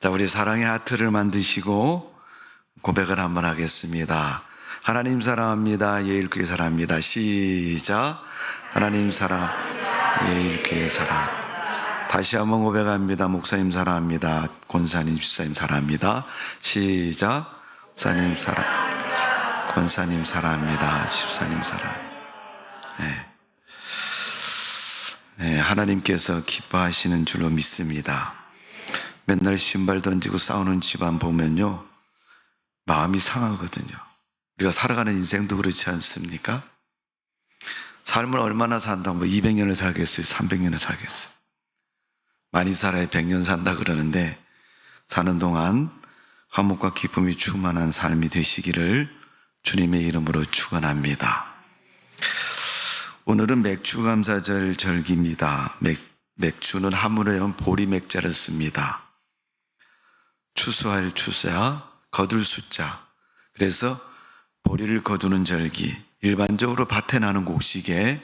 자, 우리 사랑의 하트를 만드시고 고백을 한번 하겠습니다. 하나님 사랑합니다. 예일교회 사랑합니다. 시작. 하나님 사랑, 예일교회 사랑. 다시 한번 고백합니다. 목사님 사랑합니다. 권사님, 집사님 사랑합니다. 시작. 목사님 사랑, 권사님 사랑합니다. 집사님 사랑. 네, 하나님께서 기뻐하시는 줄로 믿습니다. 맨날 신발 던지고 싸우는 집안 보면요, 마음이 상하거든요. 우리가 살아가는 인생도 그렇지 않습니까? 삶을 얼마나 산다, 200년을 살겠어요? 300년을 살겠어요? 많이 살아야 100년 산다 그러는데, 사는 동안 화목과 기쁨이 충만한 삶이 되시기를 주님의 이름으로 축원합니다. 오늘은 맥추감사절 절기입니다. 맥추는 한문으로 보리맥자를 씁니다. 추수할 추수야, 거둘 숫자. 그래서 보리를 거두는 절기, 일반적으로 밭에 나는 곡식에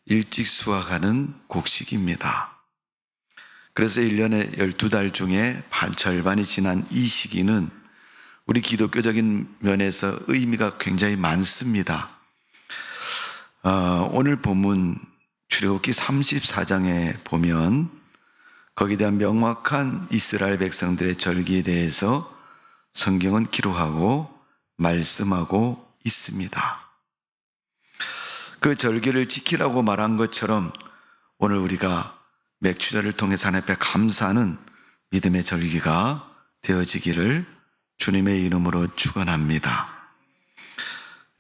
일찍 수확하는 곡식입니다. 그래서 1년에 12달 중에 절반이 지난 이 시기는 우리 기독교적인 면에서 의미가 굉장히 많습니다. 오늘 본문 출애굽기 34장에 보면 거기에 대한 명확한 이스라엘 백성들의 절기에 대해서 성경은 기록하고 말씀하고 있습니다. 그 절기를 지키라고 말한 것처럼 오늘 우리가 맥추절을 통해서 하나님 앞에 감사하는 믿음의 절기가 되어지기를 주님의 이름으로 축원합니다.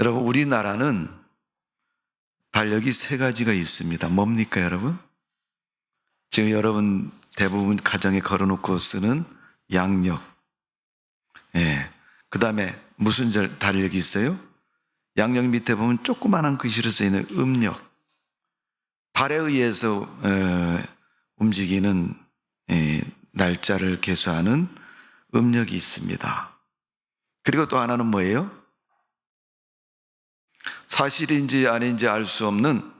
여러분, 우리나라는 달력이 3가지가 있습니다. 뭡니까, 여러분? 지금 여러분 대부분 가정에 걸어놓고 쓰는 양력. 그 다음에 무슨 달력이 있어요? 양력 밑에 보면 조그만한 글씨로 쓰이는 음력. 달에 의해서 움직이는 날짜를 계수하는 음력이 있습니다. 그리고 또 하나는 뭐예요? 사실인지 아닌지 알 수 없는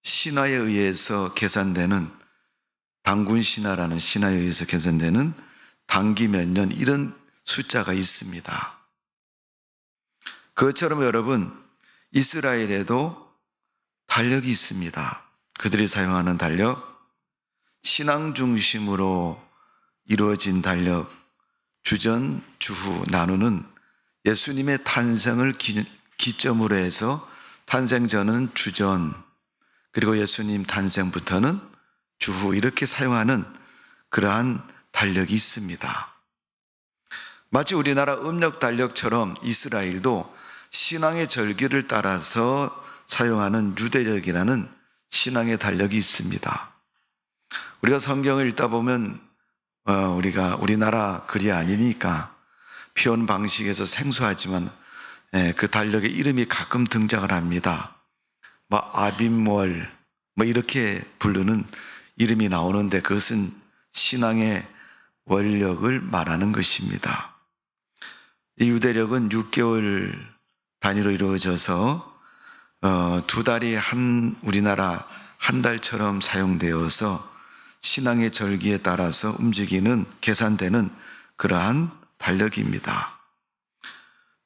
신화에 의해서 계산되는, 당군 신화라는 신화에 의해서 계산되는 당기 몇 년, 이런 숫자가 있습니다. 그것처럼 여러분, 이스라엘에도 달력이 있습니다. 그들이 사용하는 달력, 신앙 중심으로 이루어진 달력, 주전, 주후 나누는 예수님의 탄생을 기점으로 해서 탄생 전은 주전, 그리고 예수님 탄생부터는 주후, 이렇게 사용하는 그러한 달력이 있습니다. 마치 우리나라 음력 달력처럼 이스라엘도 신앙의 절기를 따라서 사용하는 유대력이라는 신앙의 달력이 있습니다. 우리가 성경을 읽다 보면 우리나라 글이 아니니까 표현 방식에서 생소하지만 그 달력의 이름이 가끔 등장을 합니다. 아빔월 이렇게 부르는 이름이 나오는데 그것은 신앙의 원력을 말하는 것입니다. 이 유대력은 6개월 단위로 이루어져서 2달이 우리나라 한 달처럼 사용되어서 신앙의 절기에 따라서 움직이는, 계산되는 그러한 달력입니다.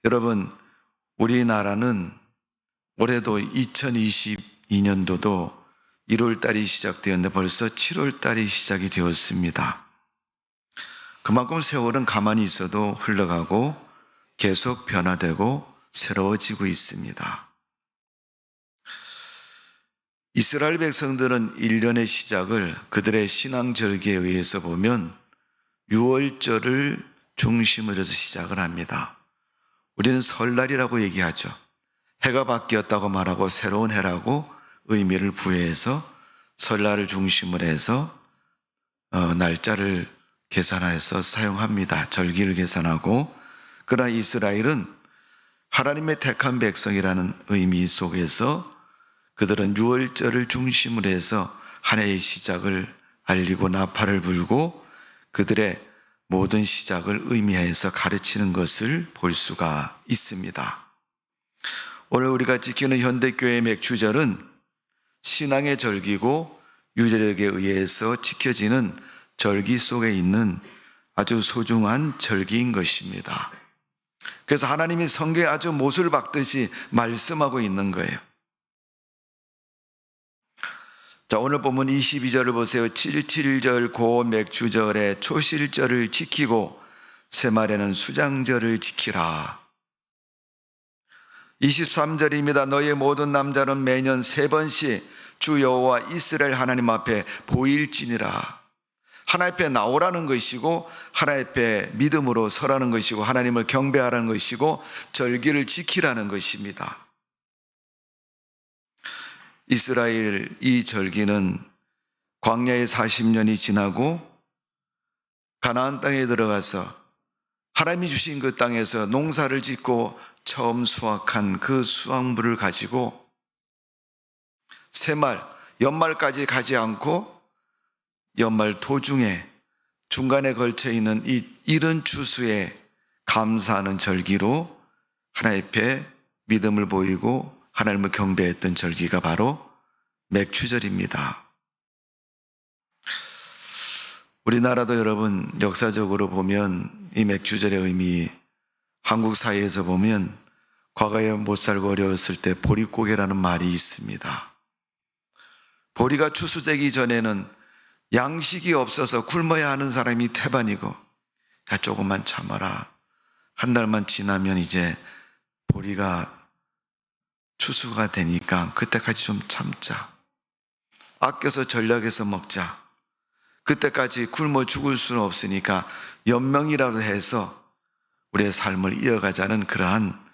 여러분, 우리나라는 올해도 2022년도도 1월 달이 시작되었는데 벌써 7월 달이 시작이 되었습니다. 그만큼 세월은 가만히 있어도 흘러가고 계속 변화되고 새로워지고 있습니다. 이스라엘 백성들은 1년의 시작을 그들의 신앙 절기에 의해서 보면 6월절을 중심으로 해서 시작을 합니다. 우리는 설날이라고 얘기하죠. 해가 바뀌었다고 말하고 새로운 해라고 의미를 부여해서 설날을 중심으로 해서 날짜를 계산해서 사용합니다. 절기를 계산하고. 그러나 이스라엘은 하나님의 택한 백성이라는 의미 속에서 그들은 6월절을 중심으로 해서 한 해의 시작을 알리고 나팔을 불고 그들의 모든 시작을 의미해서 가르치는 것을 볼 수가 있습니다. 오늘 우리가 지키는 현대교회의 맥추절은 신앙의 절기고 유대력에 의해서 지켜지는 절기 속에 있는 아주 소중한 절기인 것입니다. 그래서 하나님이 성경에 아주 못을 박듯이 말씀하고 있는 거예요. 자, 오늘 본문 22절을 보세요. 7절 고 맥주절에 초실절을 지키고 새말에는 수장절을 지키라. 23절입니다. 너희 모든 남자는 매년 3번씩 주 여호와 이스라엘 하나님 앞에 보일지니라. 하나님 앞에 나오라는 것이고, 하나님 앞에 믿음으로 서라는 것이고, 하나님을 경배하라는 것이고, 절기를 지키라는 것입니다. 이스라엘 이 절기는 광야의 40년이 지나고 가나안 땅에 들어가서 하나님이 주신 그 땅에서 농사를 짓고 처음 수확한 그 수확물을 가지고 새말, 연말까지 가지 않고 연말 도중에 중간에 걸쳐 있는 이 이른 추수에 감사하는 절기로 하나님 앞에 믿음을 보이고 하나님을 경배했던 절기가 바로 맥추절입니다. 우리나라도 여러분 역사적으로 보면 이 맥추절의 의미, 한국 사회에서 보면 과거에 못 살고 어려웠을 때 보릿고개라는 말이 있습니다. 보리가 추수되기 전에는 양식이 없어서 굶어야 하는 사람이 태반이고, 야 조금만 참아라, 한 달만 지나면 이제 보리가 추수가 되니까 그때까지 좀 참자, 아껴서 전략해서 먹자, 그때까지 굶어 죽을 수는 없으니까 연명이라도 해서 우리의 삶을 이어가자는 그러한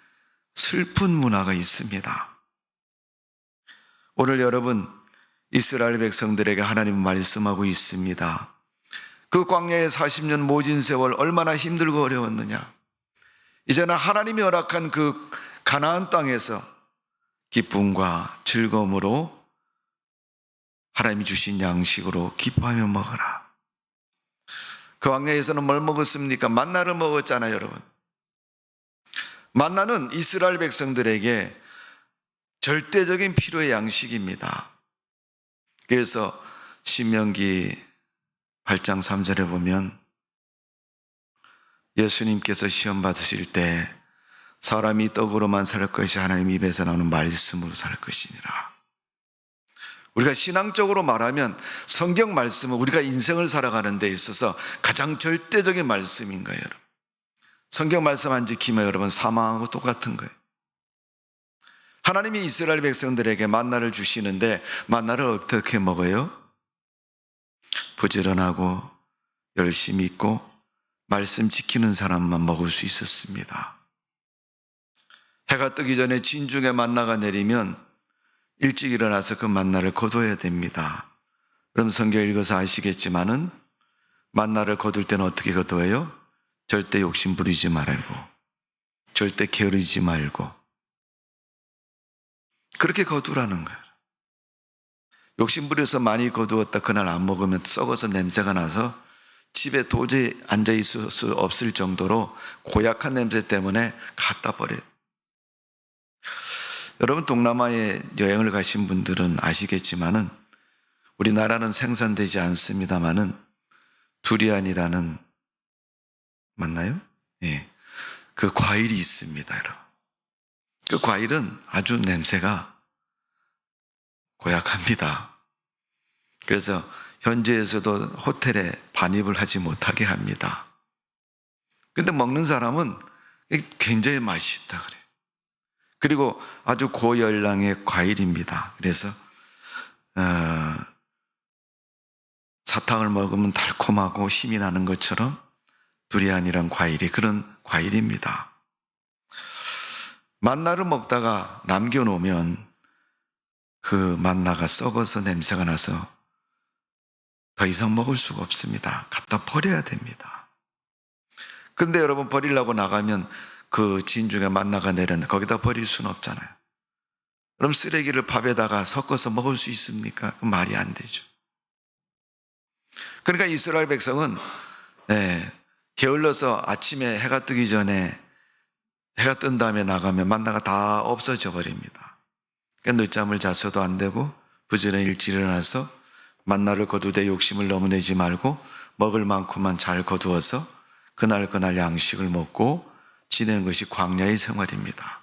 슬픈 문화가 있습니다. 오늘 여러분 이스라엘 백성들에게 하나님은 말씀하고 있습니다. 그 광야의 40년 모진 세월 얼마나 힘들고 어려웠느냐. 이제는 하나님이 허락한 그 가나안 땅에서 기쁨과 즐거움으로 하나님이 주신 양식으로 기뻐하며 먹어라. 그 광야에서는 뭘 먹었습니까? 만나를 먹었잖아요, 여러분. 만나는 이스라엘 백성들에게 절대적인 필요의 양식입니다. 그래서 신명기 8장 3절에 보면 예수님께서 시험 받으실 때 사람이 떡으로만 살 것이 하나님 입에서 나오는 말씀으로 살 것이니라. 우리가 신앙적으로 말하면 성경 말씀은 우리가 인생을 살아가는 데 있어서 가장 절대적인 말씀인 거예요. 성경 말씀 안 지키면 여러분 사망하고 똑같은 거예요. 하나님이 이스라엘 백성들에게 만나를 주시는데 만나를 어떻게 먹어요? 부지런하고 열심히 있고 말씀 지키는 사람만 먹을 수 있었습니다. 해가 뜨기 전에 진중에 만나가 내리면 일찍 일어나서 그 만나를 거둬야 됩니다. 그럼 성경 읽어서 아시겠지만은 만나를 거둘 때는 어떻게 거둬요? 절대 욕심 부리지 말고, 절대 게으르지 말고, 그렇게 거두라는 거예요. 욕심 부려서 많이 거두었다 그날 안 먹으면 썩어서 냄새가 나서 집에 도저히 앉아 있을 수 없을 정도로 고약한 냄새 때문에 갖다 버려요. 여러분 동남아에 여행을 가신 분들은 아시겠지만은 우리나라는 생산되지 않습니다만은 두리안이라는, 맞나요? 예. 그 과일이 있습니다, 여러분. 그 과일은 아주 냄새가 고약합니다. 그래서 현지에서도 호텔에 반입을 하지 못하게 합니다. 근데 먹는 사람은 굉장히 맛있다 그래요. 그리고 아주 고열량의 과일입니다. 그래서 사탕을 먹으면 달콤하고 힘이 나는 것처럼 두리안이란 과일이 그런 과일입니다. 만나를 먹다가 남겨놓으면 그 만나가 썩어서 냄새가 나서 더 이상 먹을 수가 없습니다. 갖다 버려야 됩니다. 근데 여러분 버리려고 나가면 그 진중에 만나가 내렸는데 거기다 버릴 수는 없잖아요. 그럼 쓰레기를 밥에다가 섞어서 먹을 수 있습니까? 말이 안 되죠. 그러니까 이스라엘 백성은 게을러서 아침에 해가 뜨기 전에, 해가 뜬 다음에 나가면 만나가 다 없어져 버립니다. 그러니까 늦잠을 자서도 안 되고 부지런히 일찍 일어나서 만나를 거두되 욕심을 너무 내지 말고 먹을 만큼만 잘 거두어서 그날 양식을 먹고 지내는 것이 광야의 생활입니다.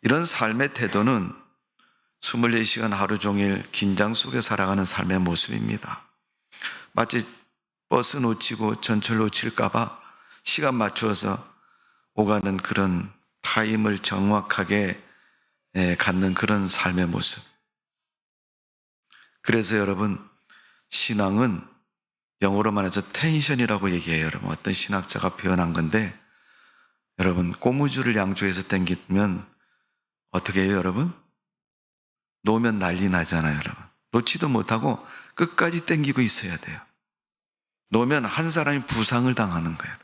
이런 삶의 태도는 24시간 하루 종일 긴장 속에 살아가는 삶의 모습입니다. 마치 버스 놓치고 전철 놓칠까봐 시간 맞추어서 오가는 그런 타임을 정확하게 갖는 그런 삶의 모습. 그래서 여러분, 신앙은 영어로 말해서 텐션이라고 얘기해요. 여러분, 어떤 신학자가 표현한 건데, 여러분, 고무줄을 양쪽에서 당기면 어떻게 해요, 여러분? 놓으면 난리 나잖아요, 여러분. 놓지도 못하고 끝까지 당기고 있어야 돼요. 놓으면 한 사람이 부상을 당하는 거예요.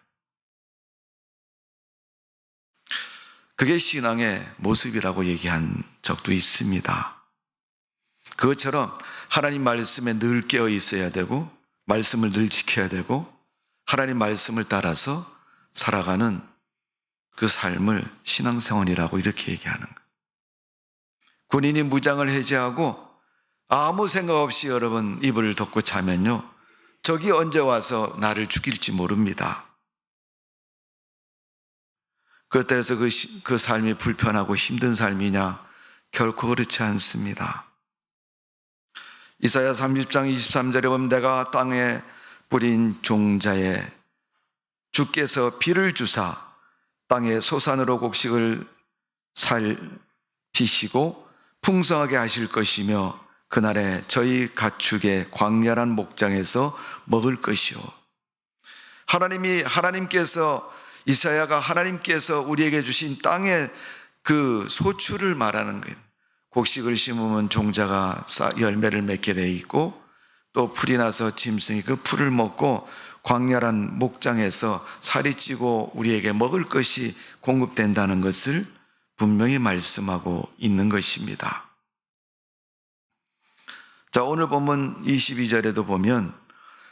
그게 신앙의 모습이라고 얘기한 적도 있습니다. 그것처럼 하나님 말씀에 늘 깨어 있어야 되고, 말씀을 늘 지켜야 되고, 하나님 말씀을 따라서 살아가는 그 삶을 신앙생활이라고 이렇게 얘기하는 거예요. 군인이 무장을 해제하고 아무 생각 없이 여러분 이불을 덮고 자면요, 적이 언제 와서 나를 죽일지 모릅니다. 그렇다고 해서 그 삶이 불편하고 힘든 삶이냐? 결코 그렇지 않습니다. 이사야 30장 23절에 보면 내가 땅에 뿌린 종자에 주께서 비를 주사 땅에 소산으로 곡식을 살피시고 풍성하게 하실 것이며 그날에 저희 가축의 광야란 목장에서 먹을 것이요. 하나님께서 이사야가 하나님께서 우리에게 주신 땅의 그 소출을 말하는 거예요. 곡식을 심으면 종자가 열매를 맺게 돼 있고 또 풀이 나서 짐승이 그 풀을 먹고 광야란 목장에서 살이 찌고 우리에게 먹을 것이 공급된다는 것을 분명히 말씀하고 있는 것입니다. 자, 오늘 본문 22절에도 보면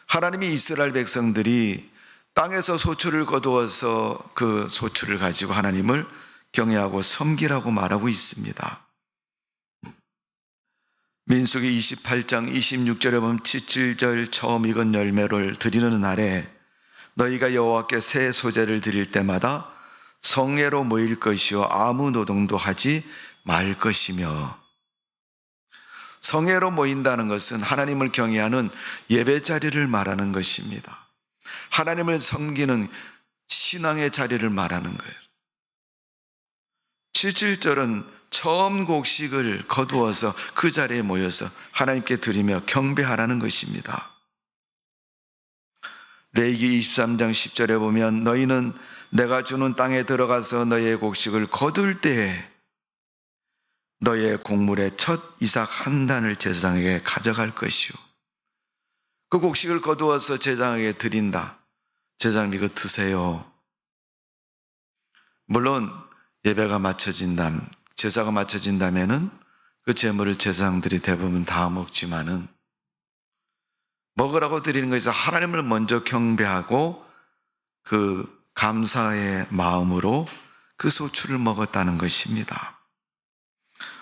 하나님이 이스라엘 백성들이 땅에서 소출을 거두어서 그 소출을 가지고 하나님을 경외하고 섬기라고 말하고 있습니다. 민수기 28장 26절에 보면 7절 처음 익은 열매를 드리는 날에 너희가 여호와께 새 소재를 드릴 때마다 성회로 모일 것이요 아무 노동도 하지 말 것이며. 성회로 모인다는 것은 하나님을 경외하는 예배 자리를 말하는 것입니다. 하나님을 섬기는 신앙의 자리를 말하는 거예요. 7절은 처음 곡식을 거두어서 그 자리에 모여서 하나님께 드리며 경배하라는 것입니다. 레위기 23장 10절에 보면 너희는 내가 주는 땅에 들어가서 너희의 곡식을 거둘 때에 너희의 곡물의 첫 이삭 한 단을 제사장에게 가져갈 것이요. 그 곡식을 거두어서 제사장에게 드린다. 제사장님 이거 드세요. 물론 예배가 마쳐진다면, 제사가 마쳐진다면은 그 제물을 제사장들이 대부분 다 먹지만은 먹으라고 드리는 것에서 하나님을 먼저 경배하고 그 감사의 마음으로 그 소출을 먹었다는 것입니다.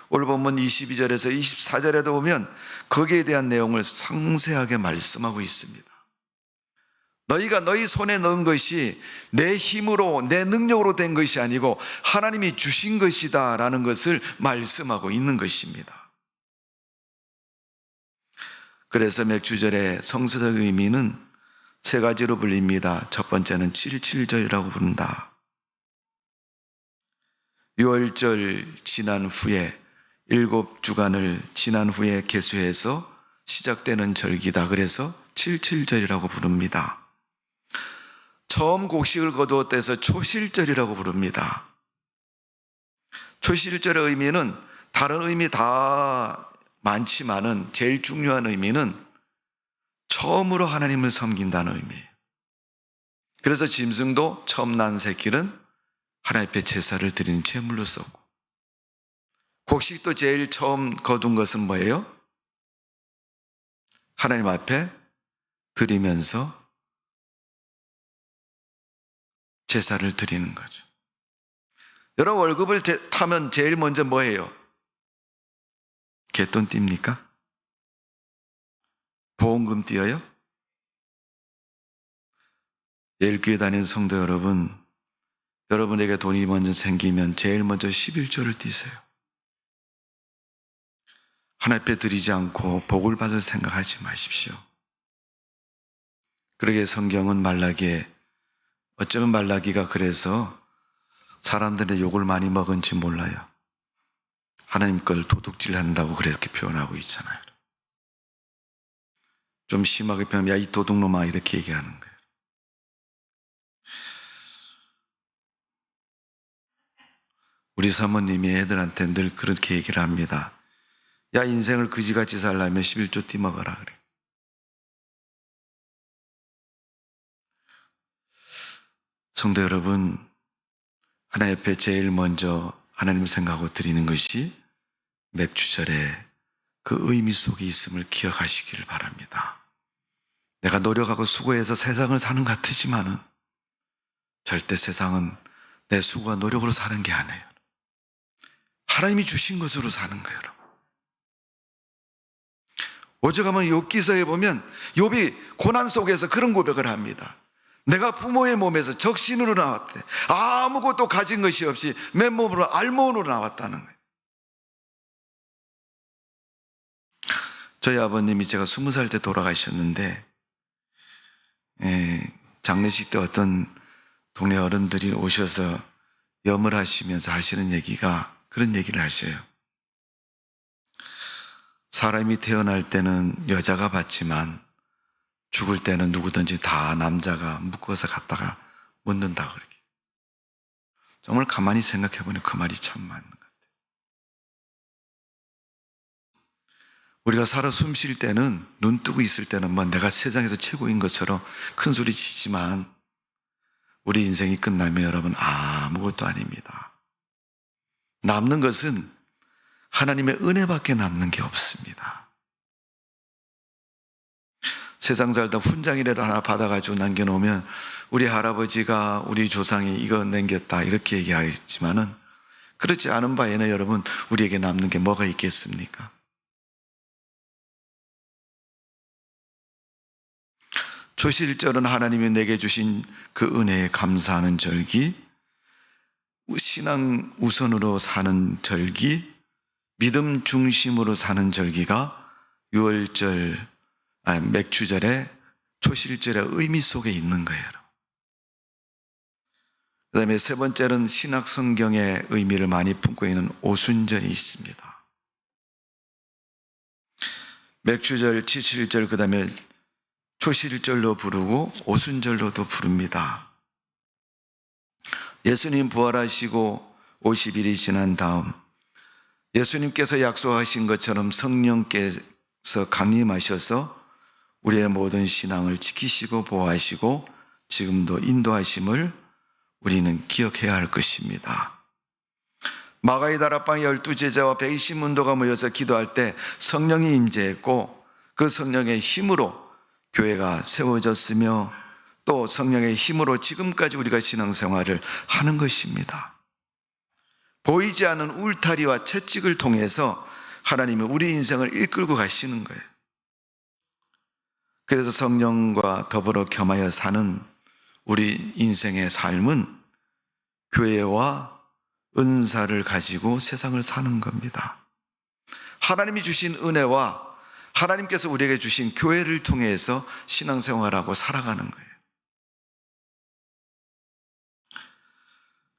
오늘 본문 22절에서 24절에도 보면 거기에 대한 내용을 상세하게 말씀하고 있습니다. 너희가 너희 손에 넣은 것이 내 힘으로 내 능력으로 된 것이 아니고 하나님이 주신 것이다 라는 것을 말씀하고 있는 것입니다. 그래서 맥주절의 성서적 의미는 세 가지로 불립니다. 첫 번째는 7.7절이라고 부른다. 유월절 지난 후에 7주간을 지난 후에 계수해서 시작되는 절기다. 그래서 7.7절이라고 부릅니다. 처음 곡식을 거두었다 해서 초실절이라고 부릅니다. 초실절의 의미는 다른 의미 다 많지만은 제일 중요한 의미는 처음으로 하나님을 섬긴다는 의미예요. 그래서 짐승도 처음 난 새끼는 하나님 앞에 제사를 드리는 제물로 썼고, 곡식도 제일 처음 거둔 것은 뭐예요? 하나님 앞에 드리면서 제사를 드리는 거죠. 여러분 월급을 타면 제일 먼저 뭐예요? 갯돈 띱니까? 보험금 띄어요? 매일 교회 다니는 성도 여러분, 여러분에게 돈이 먼저 생기면 제일 먼저 11조를 띄세요. 하나님 앞에 드리지 않고 복을 받을 생각하지 마십시오. 그러게 성경은 말라기에, 어쩌면 말라기가 그래서 사람들의 욕을 많이 먹은지 몰라요. 하나님 걸 도둑질한다고 그렇게 표현하고 있잖아요. 좀 심하게 표현하면 야, 이 도둑놈아, 이렇게 얘기하는 거예요. 우리 사모님이 애들한테 늘 그렇게 얘기를 합니다. 야, 인생을 그지같이 살려면 11조 띠먹어라 그래. 성도 여러분, 하나님 앞에 제일 먼저 하나님을 생각하고 드리는 것이 맥주절에 그 의미 속에 있음을 기억하시기를 바랍니다. 내가 노력하고 수고해서 세상을 사는 것 같으지만은 절대 세상은 내 수고와 노력으로 사는 게 아니에요. 하나님이 주신 것으로 사는 거예요, 여러분. 오죽하면 욥기서에 보면 욥이 고난 속에서 그런 고백을 합니다. 내가 부모의 몸에서 적신으로 나왔대. 아무것도 가진 것이 없이 맨몸으로 알몸으로 나왔다는 거예요. 저희 아버님이 제가 20살 때 돌아가셨는데, 장례식 때 어떤 동네 어른들이 오셔서 염을 하시면서 하시는 얘기가 그런 얘기를 하셔요. 사람이 태어날 때는 여자가 받지만 죽을 때는 누구든지 다 남자가 묶어서 갖다가 묻는다 그렇게. 정말 가만히 생각해보니 그 말이 참 맞는 것 같아요. 우리가 살아 숨 쉴 때는, 눈 뜨고 있을 때는 뭐 내가 세상에서 최고인 것처럼 큰 소리 치지만 우리 인생이 끝나면 여러분 아무것도 아닙니다. 남는 것은 하나님의 은혜밖에 남는 게 없습니다. 세상 살다 훈장이라도 하나 받아가지고 남겨놓으면 우리 할아버지가 우리 조상이 이거 남겼다 이렇게 얘기하겠지만은 그렇지 않은 바에는 여러분 우리에게 남는 게 뭐가 있겠습니까? 초실절은 하나님이 내게 주신 그 은혜에 감사하는 절기, 신앙 우선으로 사는 절기, 믿음 중심으로 사는 절기가 6월절, 맥주절의 초실절의 의미 속에 있는 거예요. 그 다음에 세 번째는 신약 성경의 의미를 많이 품고 있는 오순절이 있습니다. 맥주절, 칠실절, 그 다음에 초실절로 부르고 오순절로도 부릅니다. 예수님 부활하시고 50일이 지난 다음 예수님께서 약속하신 것처럼 성령께서 강림하셔서 우리의 모든 신앙을 지키시고 보호하시고 지금도 인도하심을 우리는 기억해야 할 것입니다. 마가의 다락방 12제자와 120문도가 모여서 기도할 때 성령이 임재했고 그 성령의 힘으로 교회가 세워졌으며 또 성령의 힘으로 지금까지 우리가 신앙생활을 하는 것입니다. 보이지 않는 울타리와 채찍을 통해서 하나님이 우리 인생을 이끌고 가시는 거예요. 그래서 성령과 더불어 겸하여 사는 우리 인생의 삶은 교회와 은사를 가지고 세상을 사는 겁니다. 하나님이 주신 은혜와 하나님께서 우리에게 주신 교회를 통해서 신앙생활하고 살아가는 거예요.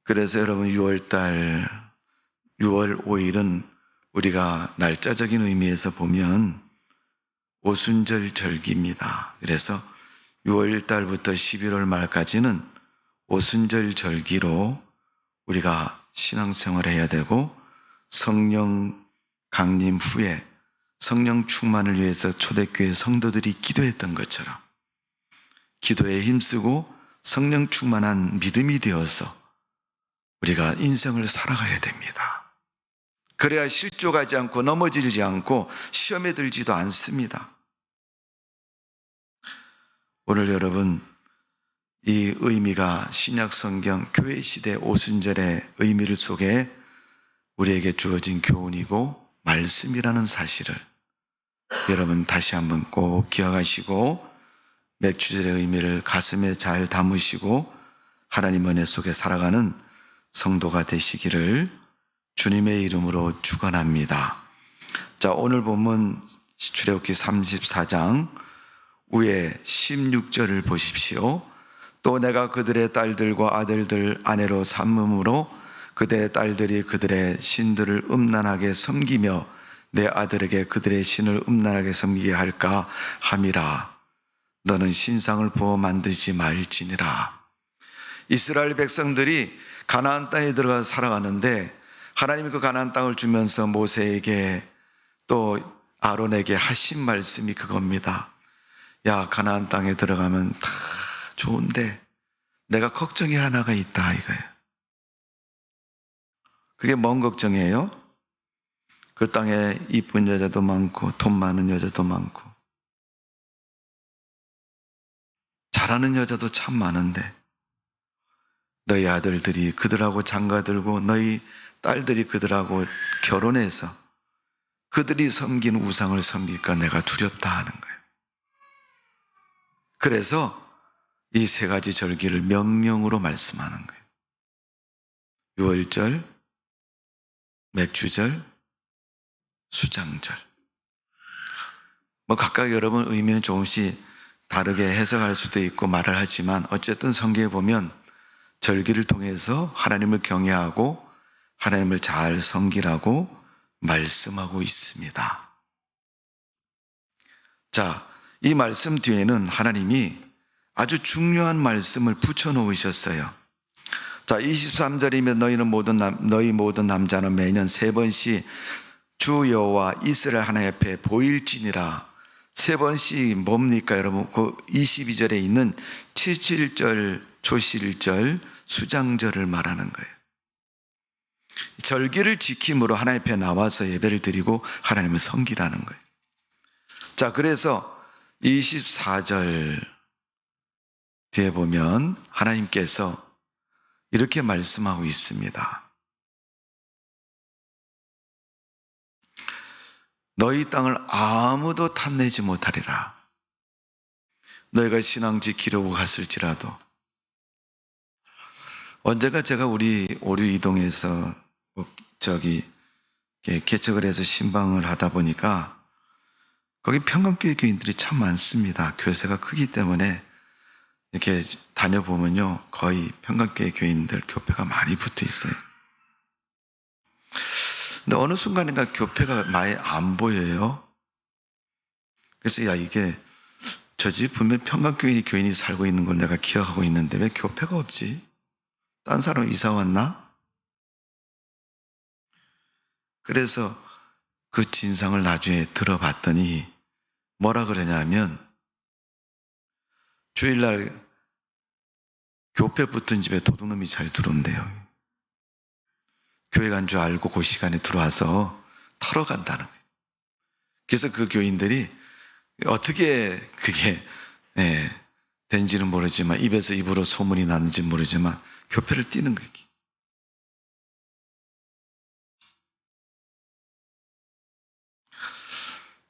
그래서 여러분 6월 5일은 우리가 날짜적인 의미에서 보면 오순절 절기입니다. 그래서 6월 달부터 11월 말까지는 오순절 절기로 우리가 신앙생활을 해야 되고 성령 강림 후에 성령 충만을 위해서 초대교회 성도들이 기도했던 것처럼 기도에 힘쓰고 성령 충만한 믿음이 되어서 우리가 인생을 살아가야 됩니다. 그래야 실족하지 않고 넘어지지 않고 시험에 들지도 않습니다. 오늘 여러분 이 의미가 신약 성경 교회 시대 오순절의 의미를 속에 우리에게 주어진 교훈이고 말씀이라는 사실을 여러분 다시 한번 꼭 기억하시고 맥주절의 의미를 가슴에 잘 담으시고 하나님 은혜 속에 살아가는 성도가 되시기를 주님의 이름으로 축원합니다. 자, 오늘 본문 출애굽기 34장 위에 16절을 보십시오. 또 내가 그들의 딸들과 아들들 아내로 삼음으로 그들의 딸들이 그들의 신들을 음란하게 섬기며 내 아들에게 그들의 신을 음란하게 섬기게 할까 함이라. 너는 신상을 부어 만들지 말지니라. 이스라엘 백성들이 가나안 땅에 들어가 살아가는데 하나님이 그 가나안 땅을 주면서 모세에게 또 아론에게 하신 말씀이 그겁니다. 야, 가나안 땅에 들어가면 다 좋은데 내가 걱정이 하나가 있다 이거예요. 그게 뭔 걱정이에요? 그 땅에 이쁜 여자도 많고 돈 많은 여자도 많고 잘하는 여자도 참 많은데 너희 아들들이 그들하고 장가들고 너희 딸들이 그들하고 결혼해서 그들이 섬긴 우상을 섬길까 내가 두렵다 하는 거예요. 그래서 이 세 가지 절기를 명령으로 말씀하는 거예요. 유월절, 맥주절, 수장절. 각각 여러분 의미는 조금씩 다르게 해석할 수도 있고 말을 하지만 어쨌든 성경에 보면 절기를 통해서 하나님을 경외하고 하나님을 잘 섬기라고 말씀하고 있습니다. 자, 이 말씀 뒤에는 하나님이 아주 중요한 말씀을 붙여놓으셨어요. 자, 23절이면 너희 모든 남자는 매년 3번씩 주 여호와 이스라엘 하나님 앞에 보일지니라. 3번씩 뭡니까 여러분? 그 22절에 있는 77절, 초실절, 수장절을 말하는 거예요. 절기를 지킴으로 하나님 앞에 나와서 예배를 드리고 하나님을 섬기라는 거예요. 자, 그래서 24절 뒤에 보면 하나님께서 이렇게 말씀하고 있습니다. 너희 땅을 아무도 탐내지 못하리라. 너희가 신앙 지키려고 갔을지라도. 언제가 제가 우리 오류 이동에서 개척을 해서 신방을 하다 보니까 거기 평강교회 교인들이 참 많습니다. 교세가 크기 때문에 이렇게 다녀보면요 거의 평강교회 교인들 교패가 많이 붙어 있어요. 근데 어느 순간인가 교패가 많이 안 보여요. 그래서 이게 저 집 분명 평강교인이 살고 있는 걸 내가 기억하고 있는데 왜 교패가 없지? 딴 사람 이사 왔나? 그래서 그 진상을 나중에 들어봤더니 뭐라 그러냐면 주일날 교패 붙은 집에 도둑놈이 잘 들어온대요. 교회 간 줄 알고 그 시간에 들어와서 털어간다는 거예요. 그래서 그 교인들이 어떻게 그게 된지는 모르지만 입에서 입으로 소문이 나는지 모르지만 교패를 띄는 거예요.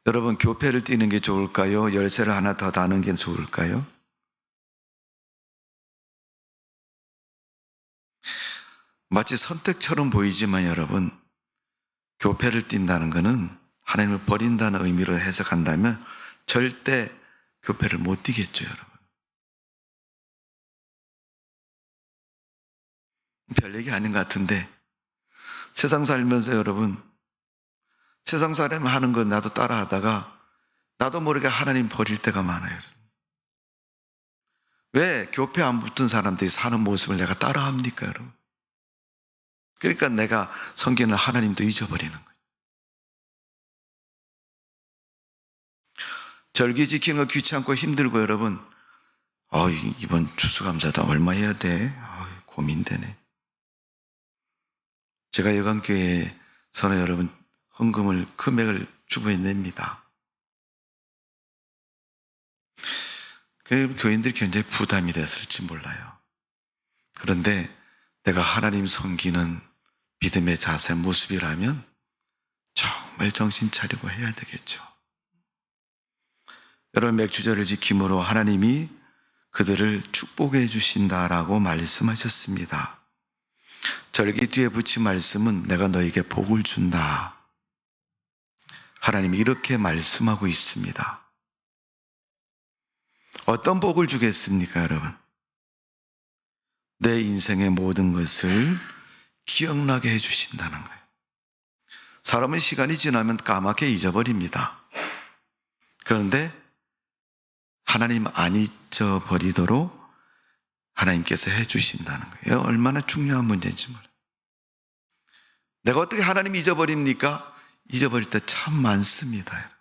여러분, 교패를 띄는 게 좋을까요? 열쇠를 하나 더 다는 게 좋을까요? 마치 선택처럼 보이지만 여러분, 교패를 띈다는 것은 하나님을 버린다는 의미로 해석한다면 절대 교패를 못 띄겠죠, 여러분. 별 얘기 아닌 것 같은데 세상 살면서 여러분, 세상 사람 하는 거 나도 따라 하다가 나도 모르게 하나님 버릴 때가 많아요. 왜 교패 안 붙은 사람들이 사는 모습을 내가 따라 합니까, 여러분? 그러니까 내가 섬기는 하나님도 잊어버리는 거예요. 절기 지키는 거 귀찮고 힘들고 여러분, 이번 추수감사도 얼마 해야 돼? 고민되네. 제가 여강교회에서는 여러분 헌금을 금액을 주부에 냅니다. 그 교인들이 굉장히 부담이 됐을지 몰라요. 그런데 내가 하나님 섬기는 믿음의 자세 모습이라면 정말 정신 차리고 해야 되겠죠. 여러분, 맥주절을 지킴으로 하나님이 그들을 축복해 주신다라고 말씀하셨습니다. 절기 뒤에 붙인 말씀은 내가 너에게 복을 준다. 하나님이 이렇게 말씀하고 있습니다. 어떤 복을 주겠습니까, 여러분? 내 인생의 모든 것을 기억나게 해주신다는 거예요. 사람은 시간이 지나면 까맣게 잊어버립니다. 그런데 하나님 안 잊어버리도록 하나님께서 해주신다는 거예요. 얼마나 중요한 문제인지 몰라요. 내가 어떻게 하나님 잊어버립니까? 잊어버릴 때 참 많습니다.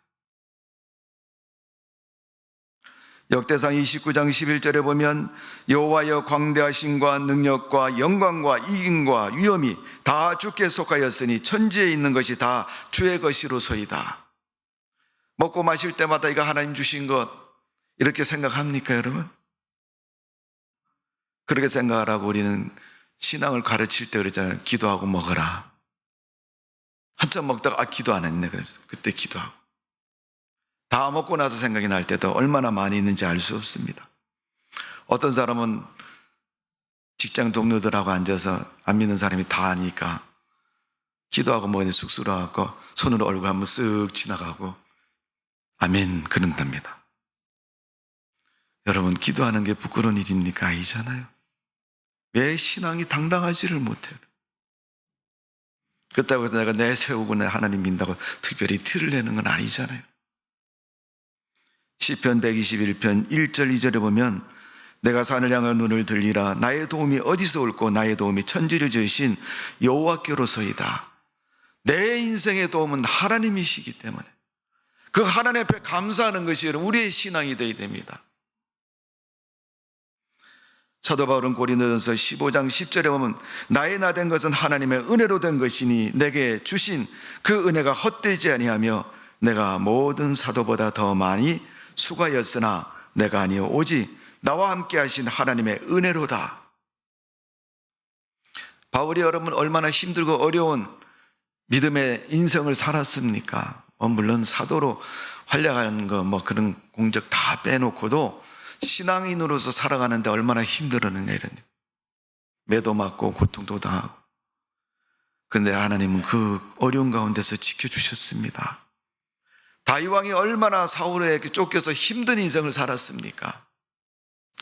역대상 29장 11절에 보면 여호와여 광대하심과 능력과 영광과 이김과 위엄이 다 주께 속하였으니 천지에 있는 것이 다 주의 것이로소이다. 먹고 마실 때마다 이거 하나님 주신 것 이렇게 생각합니까, 여러분? 그렇게 생각하라고 우리는 신앙을 가르칠 때 그러잖아요. 기도하고 먹어라. 한참 먹다가 기도 안 했네. 그래서 그때 기도하고. 다 먹고 나서 생각이 날 때도 얼마나 많이 있는지 알 수 없습니다. 어떤 사람은 직장 동료들하고 앉아서 안 믿는 사람이 다 아니까 기도하고 먹는데 쑥스러워갖고 손으로 얼굴 한번 쓱 지나가고 아멘 그런답니다. 여러분, 기도하는 게 부끄러운 일입니까? 아니잖아요. 왜 신앙이 당당하지를 못해요? 그렇다고 해서 내가 내세우고 내 하나님 믿는다고 특별히 티를 내는 건 아니잖아요. 시편 121편 1절 2절에 보면 내가 산을 향해 눈을 들리라. 나의 도움이 어디서 올고 나의 도움이 천지를 지으신 여호와께로서이다. 내 인생의 도움은 하나님이시기 때문에 그 하나님 앞에 감사하는 것이 우리의 신앙이 되어야 됩니다. 사도 바울은 고린도전서 15장 10절에 보면 나의 나 된 것은 하나님의 은혜로 된 것이니 내게 주신 그 은혜가 헛되지 아니하며 내가 모든 사도보다 더 많이 수고하였으나 내가 아니요 오직 나와 함께 하신 하나님의 은혜로다. 바울이 여러분 얼마나 힘들고 어려운 믿음의 인생을 살았습니까? 물론 사도로 활약하는 거 그런 공적 다 빼놓고도 신앙인으로서 살아가는데 얼마나 힘들었느냐 이런 매도 맞고 고통도 당하고. 그런데 하나님은 그 어려운 가운데서 지켜주셨습니다. 다윗 왕이 얼마나 사울에게 쫓겨서 힘든 인생을 살았습니까?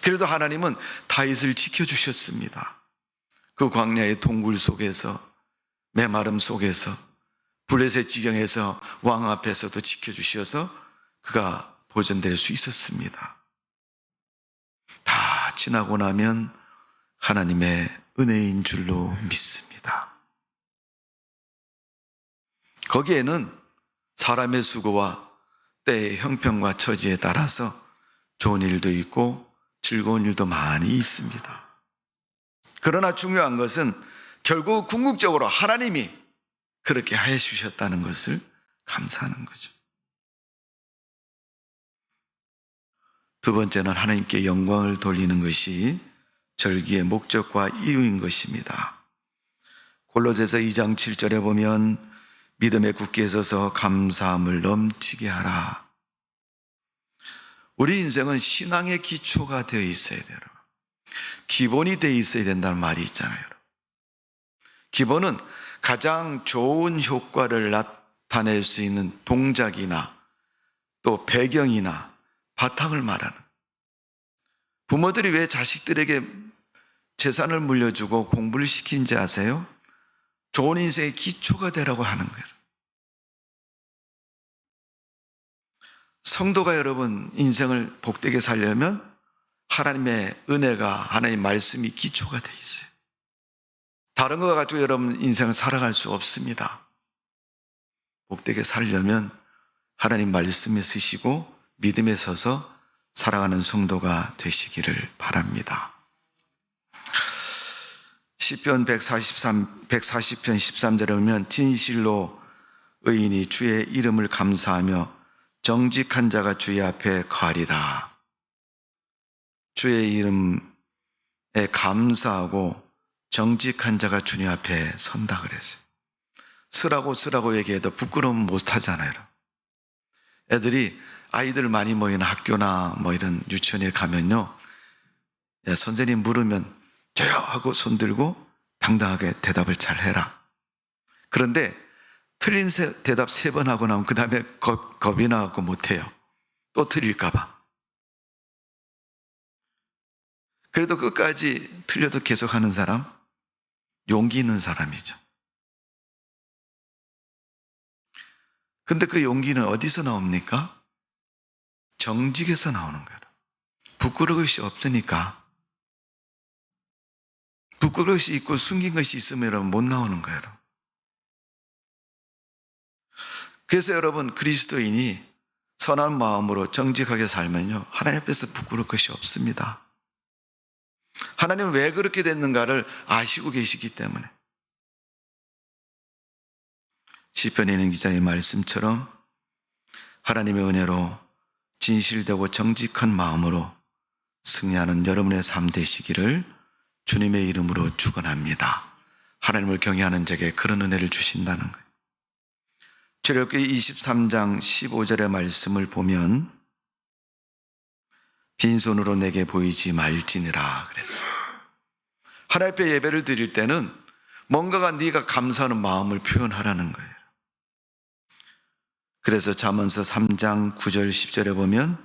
그래도 하나님은 다윗을 지켜주셨습니다. 그 광야의 동굴 속에서 메마름 속에서 블레셋 지경에서 왕 앞에서도 지켜주셔서 그가 보존될 수 있었습니다. 다 지나고 나면 하나님의 은혜인 줄로 믿습니다. 거기에는 사람의 수고와 때의 형편과 처지에 따라서 좋은 일도 있고 즐거운 일도 많이 있습니다. 그러나 중요한 것은 결국 궁극적으로 하나님이 그렇게 해 주셨다는 것을 감사하는 거죠. 두 번째는 하나님께 영광을 돌리는 것이 절기의 목적과 이유인 것입니다. 골로새서 2장 7절에 보면 믿음에 굳게 서서 감사함을 넘치게 하라. 우리 인생은 신앙의 기초가 되어 있어야 돼요. 기본이 되어 있어야 된다는 말이 있잖아요. 기본은 가장 좋은 효과를 나타낼 수 있는 동작이나 또 배경이나 바탕을 말하는. 부모들이 왜 자식들에게 재산을 물려주고 공부를 시키는지 아세요? 좋은 인생의 기초가 되라고 하는 거예요. 성도가 여러분 인생을 복되게 살려면 하나님의 은혜가 하나님의 말씀이 기초가 돼 있어요. 다른 거 가지고 여러분 인생을 살아갈 수 없습니다. 복되게 살려면 하나님 말씀에 쓰시고 믿음에 서서 살아가는 성도가 되시기를 바랍니다. 시편 140편 13절에 보면 진실로 의인이 주의 이름을 감사하며 정직한 자가 주의 앞에 거하리다. 주의 이름에 감사하고 정직한 자가 주님 앞에 선다 그랬어요. 쓰라고 얘기해도 부끄러움 못 하잖아요. 애들이 아이들 많이 모이는 학교나 뭐 이런 유치원에 가면요, 선생님 물으면 저요 하고 손 들고 당당하게 대답을 잘 해라. 그런데 틀린 대답 3번 하고 나면 그 다음에 겁이 나갖고 못해요. 또 틀릴까봐. 그래도 끝까지 틀려도 계속 하는 사람, 용기 있는 사람이죠. 근데 그 용기는 어디서 나옵니까? 정직에서 나오는 거예요. 부끄러울 것이 없으니까. 부끄러울 것이 있고 숨긴 것이 있으면 못 나오는 거예요. 그래서 여러분, 그리스도인이 선한 마음으로 정직하게 살면요, 하나님 앞에서 부끄러울 것이 없습니다. 하나님은 왜 그렇게 됐는가를 아시고 계시기 때문에. 시편에 있는 기자의 말씀처럼 하나님의 은혜로 진실되고 정직한 마음으로 승리하는 여러분의 삶 되시기를 주님의 이름으로 축원합니다. 하나님을 경외하는 자에게 그런 은혜를 주신다는 거예요. 출애굽기 23장 15절의 말씀을 보면 빈손으로 내게 보이지 말지니라 그랬어요. 하나님 앞에 예배를 드릴 때는 뭔가가 네가 감사하는 마음을 표현하라는 거예요. 그래서 잠언서 3장 9절 10절에 보면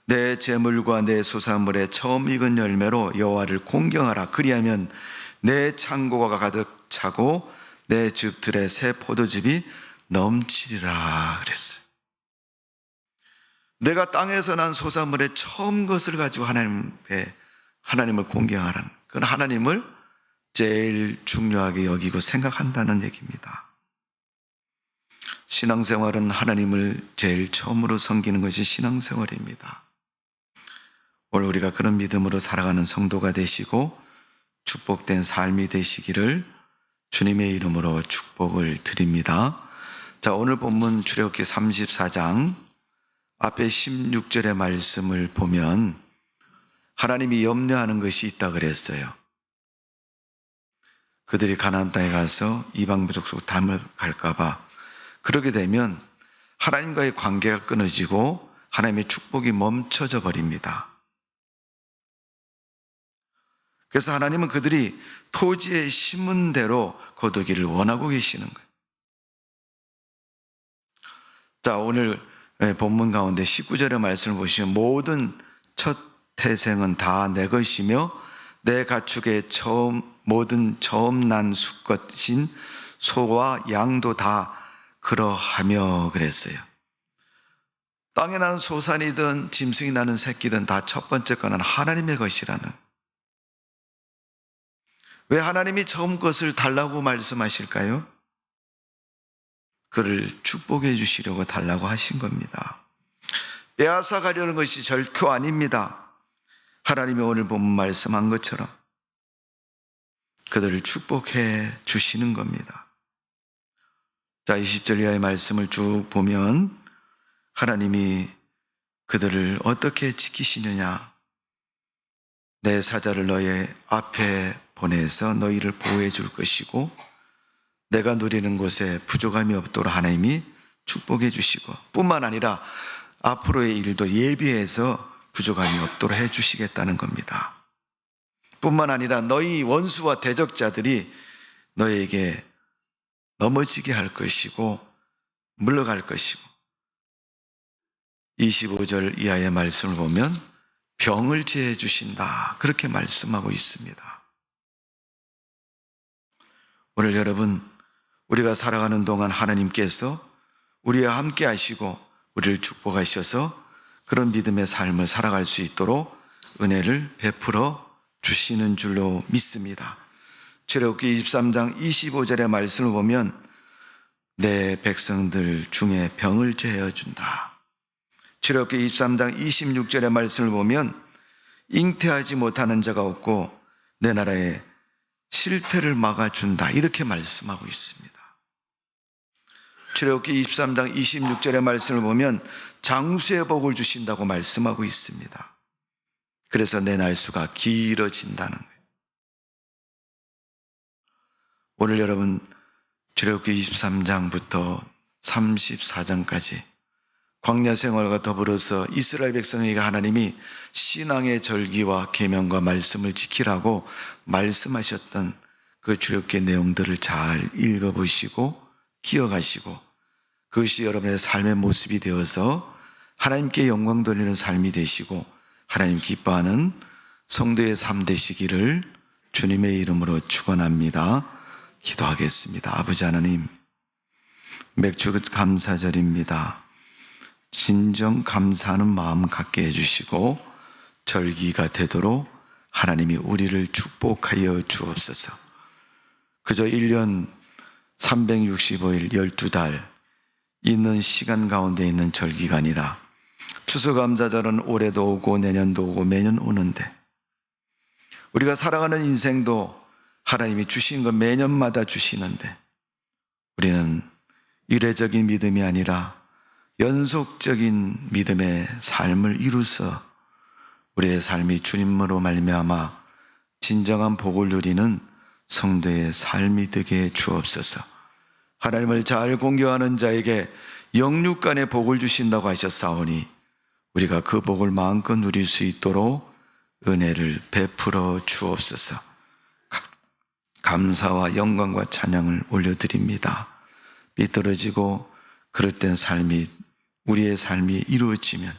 내 재물과 내 소산물의 처음 익은 열매로 여호와를 공경하라. 그리하면 내 창고가 가득 차고 내 즙들의 새 포도즙이 넘치리라 그랬어요. 내가 땅에서 난 소산물의 처음 것을 가지고 하나님을 공경하라는, 그건 하나님을 제일 중요하게 여기고 생각한다는 얘기입니다. 신앙생활은 하나님을 제일 처음으로 섬기는 것이 신앙생활입니다. 오늘 우리가 그런 믿음으로 살아가는 성도가 되시고 축복된 삶이 되시기를 주님의 이름으로 축복을 드립니다. 자, 오늘 본문 출애굽기 34장 앞에 16절의 말씀을 보면 하나님이 염려하는 것이 있다 그랬어요. 그들이 가나안 땅에 가서 이방 민족 속 담을 갈까 봐, 그러게 되면 하나님과의 관계가 끊어지고 하나님의 축복이 멈춰져 버립니다. 그래서 하나님은 그들이 토지에 심은 대로 거두기를 원하고 계시는 거예요. 자, 오늘 본문 가운데 19절의 말씀을 보시면 모든 첫 태생은 다 내 것이며 내 가축의 모든 처음 난 수컷인 소와 양도 다 그러하며 그랬어요. 땅에 나는 소산이든 짐승이 나는 새끼든 다 첫 번째 거는 하나님의 것이라는. 왜 하나님이 처음 것을 달라고 말씀하실까요? 그를 축복해 주시려고 달라고 하신 겁니다. 빼앗아 가려는 것이 절코 아닙니다. 하나님이 오늘 본문 말씀한 것처럼 그들을 축복해 주시는 겁니다. 자, 20절 이하의 말씀을 쭉 보면 하나님이 그들을 어떻게 지키시느냐. 내 사자를 너의 앞에 보내서 너희를 보호해 줄 것이고 내가 누리는 곳에 부족함이 없도록 하나님이 축복해 주시고 뿐만 아니라 앞으로의 일도 예비해서 부족함이 없도록 해 주시겠다는 겁니다. 뿐만 아니라 너희 원수와 대적자들이 너에게 넘어지게 할 것이고 물러갈 것이고 25절 이하의 말씀을 보면 병을 제해 주신다, 그렇게 말씀하고 있습니다. 오늘 여러분, 우리가 살아가는 동안 하나님께서 우리와 함께 하시고 우리를 축복하셔서 그런 믿음의 삶을 살아갈 수 있도록 은혜를 베풀어 주시는 줄로 믿습니다. 출애굽기 23장 25절의 말씀을 보면 내 백성들 중에 병을 제하여 준다. 출애굽기 23장 26절의 말씀을 보면 잉태하지 못하는 자가 없고 내 나라에 실패를 막아준다, 이렇게 말씀하고 있습니다. 출애굽기 23장 26절의 말씀을 보면 장수의 복을 주신다고 말씀하고 있습니다. 그래서 내 날수가 길어진다는 거예요. 오늘 여러분 출애굽기 23장부터 34장까지 광야 생활과 더불어서 이스라엘 백성에게 하나님이 신앙의 절기와 계명과 말씀을 지키라고 말씀하셨던 그 주역의 내용들을 잘 읽어보시고 기억하시고 그것이 여러분의 삶의 모습이 되어서 하나님께 영광 돌리는 삶이 되시고 하나님 기뻐하는 성도의 삶 되시기를 주님의 이름으로 축원합니다. 기도하겠습니다. 아버지 하나님, 맥주 감사절입니다. 진정 감사하는 마음 갖게 해주시고 절기가 되도록 하나님이 우리를 축복하여 주옵소서. 그저 1년 365일 12달 있는 시간 가운데 있는 절기가 아니라 추수감사절은 올해도 오고 내년도 오고 매년 오는데 우리가 살아가는 인생도 하나님이 주신 거 매년마다 주시는데 우리는 이례적인 믿음이 아니라 연속적인 믿음의 삶을 이루서 우리의 삶이 주님으로 말미암아 진정한 복을 누리는 성도의 삶이 되게 주옵소서. 하나님을 잘 공경하는 자에게 영육간의 복을 주신다고 하셨사오니 우리가 그 복을 마음껏 누릴 수 있도록 은혜를 베풀어 주옵소서. 감사와 영광과 찬양을 올려드립니다. 삐뚤어지고 그릇된 삶이 우리의 삶이 이루어지면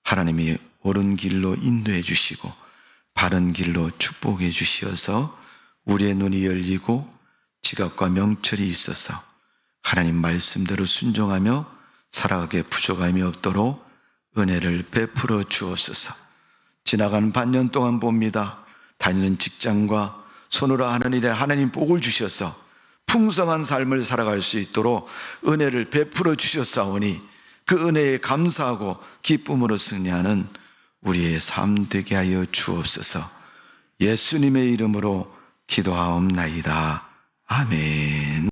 하나님이 옳은 길로 인도해 주시고 바른 길로 축복해 주시어서 우리의 눈이 열리고 지각과 명철이 있어서 하나님 말씀대로 순종하며 살아가게 부족함이 없도록 은혜를 베풀어 주옵소서. 지나간 반년 동안 봅니다. 다니는 직장과 손으로 하는 일에 하나님 복을 주셔서 풍성한 삶을 살아갈 수 있도록 은혜를 베풀어 주셨사오니 그 은혜에 감사하고 기쁨으로 승리하는 우리의 삶 되게 하여 주옵소서. 예수님의 이름으로 기도하옵나이다. 아멘.